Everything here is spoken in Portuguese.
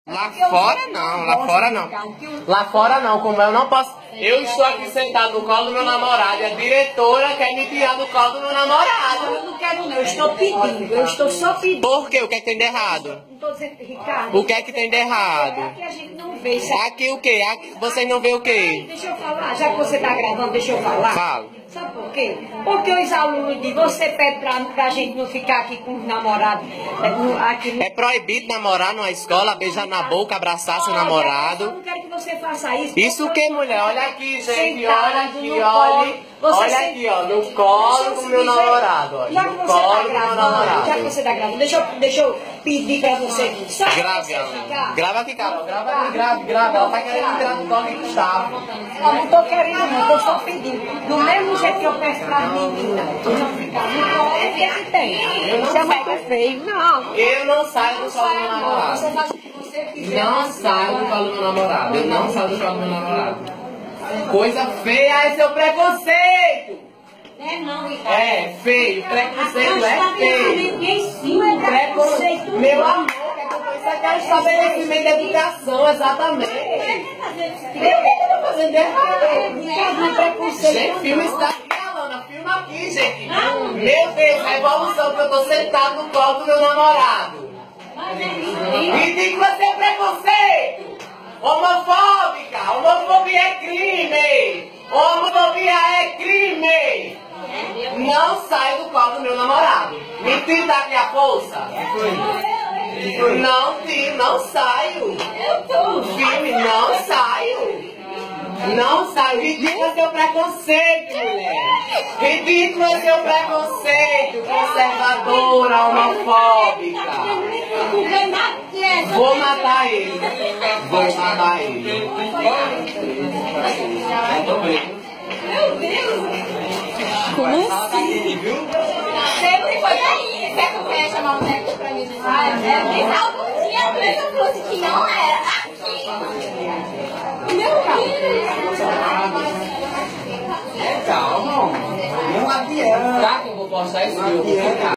Lá fora não, lá fora não. Lá fora não, como eu não posso. Eu estou aqui sentado no colo do meu namorado e a diretora quer me tirar do colo do meu namorado. Eu não quero não, eu estou pedindo, eu estou só pedindo. Por quê? O que é que tem de errado? Não estou dizendo, Ricardo. O que é que tem de errado? Aqui a gente não vê isso. Aqui o quê? Aqui, vocês não vê o quê? Deixa eu falar, já que você está gravando, deixa eu falar. Fala. Sabe por quê? Porque os alunos dizem, você pede pra gente não ficar aqui com os namorados. Aqui no... É proibido namorar numa escola, beijar na boca, abraçar seu Eu namorado. não quero que você faça isso. Isso o que, mulher? Olha aqui, gente. Sentado Olha aqui, no olha. colo. Olha aqui, ó. No colo do meu namorado. Ó. Já que No você colo está do meu gravando, namorado. já que você está gravando, deixa eu pedir pra você. Só pra Grave, você ela. ficar. Grava aqui, Carol. Grava aqui, grave. Ela tá querendo entrar no colo de Gustavo. Eu não estou querendo, não, estou só pedindo. Do mesmo jeito que eu peço para as meninas, não ficar no colo, o que é que tem? Isso é muito feio, não. Eu não saio do colo do meu namorado. Você faz o que você quiser. Não saio do colo do meu namorado. Eu não saio do colo do meu namorado. Coisa feia é seu preconceito. É não, Ricardo. É feio. Preconceito é feio. Preconceito. Meu amor, isso aqui é estabelecimento de educação, exatamente. Eu não tô fazendo errado. Gente, filma isso daqui, Alana. Filma aqui, gente. Meu Deus, a evolução que eu tô sentado no colo do meu namorado. Ridículo é ser preconceito. Homofóbica. Homofobia é crime. Homofobia é crime. Não saio do colo do meu namorado. Me tira daqui a força. Não tiro, não saio. Filme, não saio. Não saio. Ridículo é seu preconceito, mulher. Ridículo é seu preconceito. Conservadora, homofóbica. Vou matar ele. Vou matar ele. Meu Deus! Como assim? Sempre foi aí. Você que quer chamar o técnico pra mim? Algum dia a empresa fosse que não era aqui. Meu Deus! Calma, não adianta. Tá que eu vou postar esse vídeo.